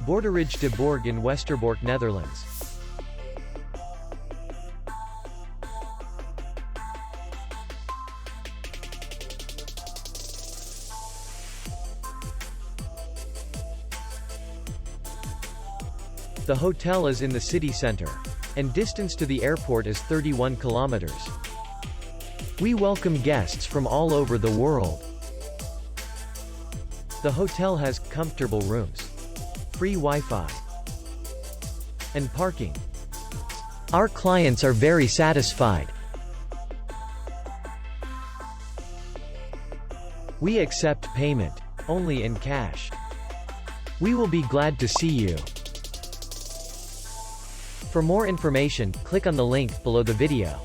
Boerderij de Borgh in Westerbork, Netherlands. The hotel is in the city center, and distance to the airport is 31 kilometers. We welcome guests from all over the world. The hotel has comfortable rooms, free Wi-Fi, and parking. Our clients are very satisfied. We accept payment only in cash. We will be glad to see you. For more information, click on the link below the video.